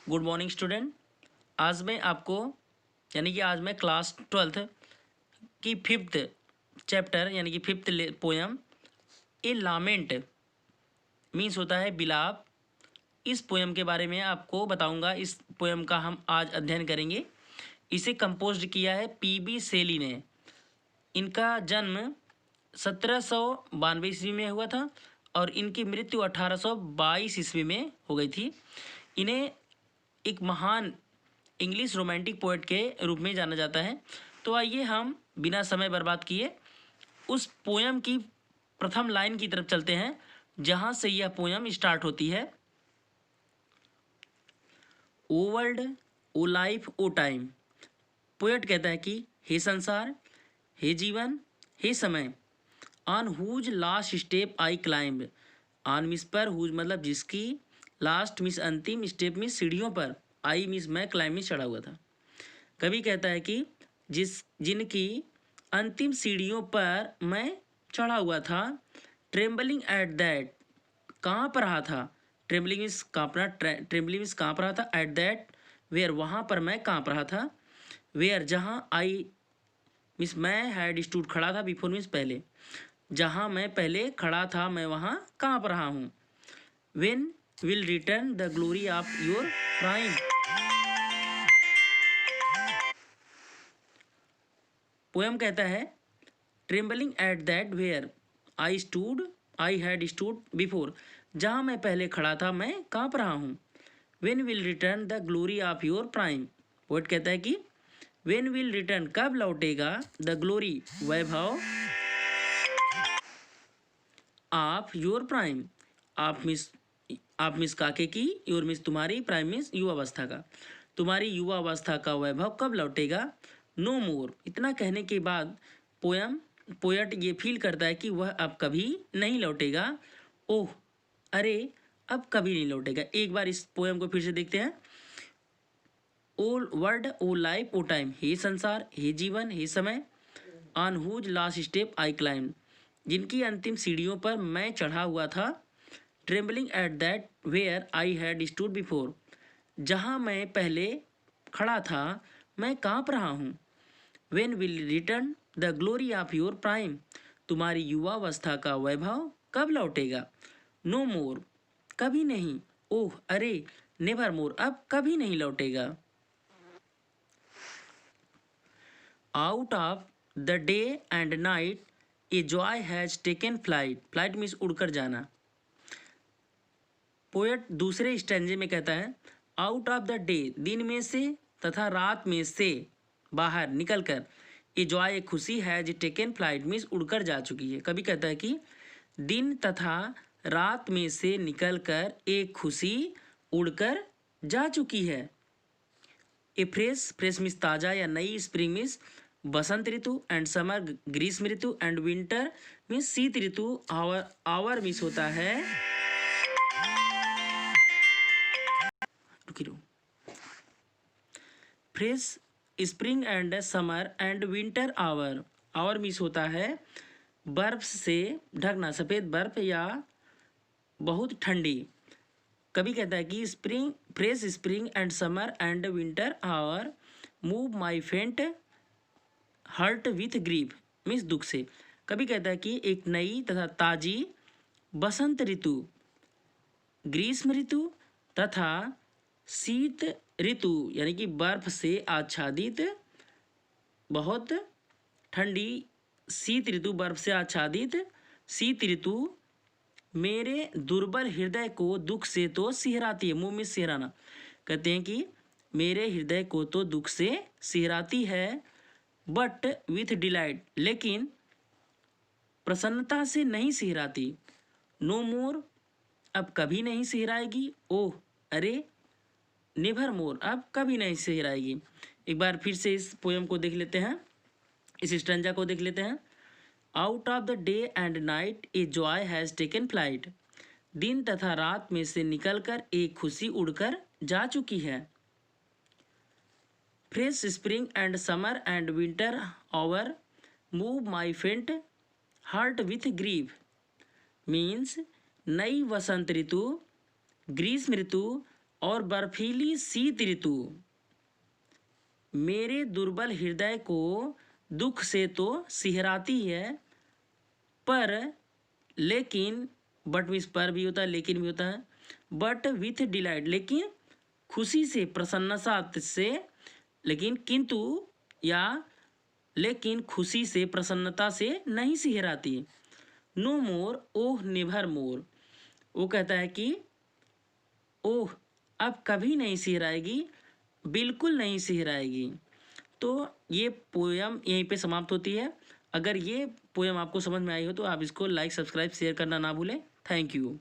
Good morning student. आज मैं आपको यानी कि आज मैं क्लास 12th की फिफ्थ चैप्टर यानी कि फिफ्थ पोयम ए लामेंट मीन्स होता है बिलाप। इस पोयम के बारे में आपको बताऊंगा। इस पोयम का हम आज अध्ययन करेंगे। इसे कंपोज किया है पीबी शेली ने। इनका जन्म 1792 ईस्वी में हुआ था और इनकी मृत्यु 1822 ईस्वी में हो गई थी। इन्हें एक महान इंग्लिश रोमांटिक पोएट के रूप में जाना जाता है। तो आइए हम बिना समय बर्बाद किए उस पोयम की प्रथम लाइन की तरफ चलते हैं जहां से यह पोयम स्टार्ट होती है। O world, O life, O time. Poet कहता है कि हे संसार, हे जीवन, हे समय। On whose last step I climb. On means पर, हुज मतलब जिसकी, लास्ट मिस अंतिम, स्टेप मिस सीढ़ियों पर, आई मिस मैं, क्लाइंब मिस चढ़ा हुआ था। कवि कहता है कि जिनकी अंतिम सीढ़ियों पर मैं चढ़ा हुआ था। ट्रेम्बलिंग एट दैट, काँप रहा था। ट्रेम्बलिंग मीन्स काँपना, ट्रेम्बलिंग मीन्स काँप रहा था। एट दैट वेयर, वहाँ पर मैं काँप रहा था। वेयर जहाँ, आई मीन्स मैं, हैड स्टूड खड़ा था, बिफोर मीन्स पहले, जहाँ मैं पहले खड़ा था मैं वहाँ काँप रहा हूँ। When will return the glory of your prime. Poem कहता है trembling at that where I had stood before, जहाँ मैं पहले खड़ा था मैं काँप रहा हूँ। When will return the glory of your prime. Poet कहता है कि वेन विल रिटर्न, कब लौटेगा, द ग्लोरी वैभव, of your prime, of means काके की, योर मिस तुम्हारी, प्राइम मिस युवावस्था का, तुम्हारी युवावस्था का वैभव कब लौटेगा। नो मोर, इतना कहने के बाद पोएट ये फील करता है कि वह अब कभी नहीं लौटेगा। ओह अरे, अब कभी नहीं लौटेगा। एक बार इस पोएम को फिर से देखते हैं। O world, O life, O time. हे संसार, हे जीवन, हे समय। On whose last step I climb, जिनकी अंतिम सीढ़ियों पर मैं चढ़ा हुआ था। Trembling at that where I had stood before, जहाँ मैं पहले खड़ा था मैं काँप रहा हूँ। When will return the glory of your prime, तुम्हारी युवावस्था का वैभव कब लौटेगा। नो मोर, कभी नहीं। ओह अरे, नेवर मोर, अब कभी नहीं लौटेगा। Out of the day and night a joy has taken flight. Flight means उड़कर जाना। पोएट दूसरे स्टैंजे में कहता है आउट ऑफ द डे, दिन में से तथा रात में से बाहर निकलकर, ए जॉय, एक खुशी, हैज टेकन फ्लाइट मीन्स उड़कर जा चुकी है। कभी कहता है कि दिन तथा रात में से निकलकर एक खुशी उड़कर जा चुकी है। ए फ्रेश, फ्रेश मीन्स ताज़ा या नई, spring means Basant Ritu, and summer ग्रीष्म ऋतु, एंड विंटर मीन्स शीत ऋतु। आवर मीन्स होता है, fresh spring and summer and winter hoar. Hoar means होता है बर्फ से ढकना, सफ़ेद बर्फ या बहुत ठंडी। कभी कहता है कि spring, fresh spring and summer and winter hoar move my faint heart with grief means दुख से। कभी कहता है कि एक नई तथा ताजी बसंत ऋतु, ग्रीष्म ऋतु तथा शीत ऋतु यानी कि बर्फ से आच्छादित बहुत ठंडी शीत ऋतु, बर्फ से आच्छादित शीत ऋतु मेरे दुर्बल हृदय को दुख से तो सिहराती है। मुंह में सिहराना, कहते हैं कि मेरे हृदय को तो दुख से सिहराती है, बट विथ डिलाइट, लेकिन प्रसन्नता से नहीं सिहराती। नो मोर, अब कभी नहीं सिहराएगी। ओह अरे, नेवर मोर, अब कभी नहीं सिहराएगी। एक बार फिर से इस पोएम को देख लेते हैं, इस स्टैंजा को देख लेते हैं। Out of the day and night a Joy has taken flight, दिन तथा रात में से निकलकर एक खुशी उड़कर जा चुकी है। Fresh spring and summer and winter hoar move my faint heart with grief means नई वसंत ऋतु, ग्रीष्म ऋतु और बर्फीली शीत ऋतु मेरे दुर्बल हृदय को दुख से तो सिहराती है, पर लेकिन बट मीन्स पर भी होता है, लेकिन भी होता है। बट विथ डिलाइट लेकिन खुशी से, प्रसन्नता से, लेकिन किंतु या लेकिन खुशी से, प्रसन्नता से नहीं सिहराती। नो मोर ओह नेवर मोर, वो कहता है कि ओह अब कभी नहीं सिहराएगी, बिल्कुल नहीं सिहराएगी। तो ये पोयम यहीं पे समाप्त होती है। अगर ये पोयम आपको समझ में आई हो तो आप इसको लाइक, सब्सक्राइब, शेयर करना ना भूलें। Thank you.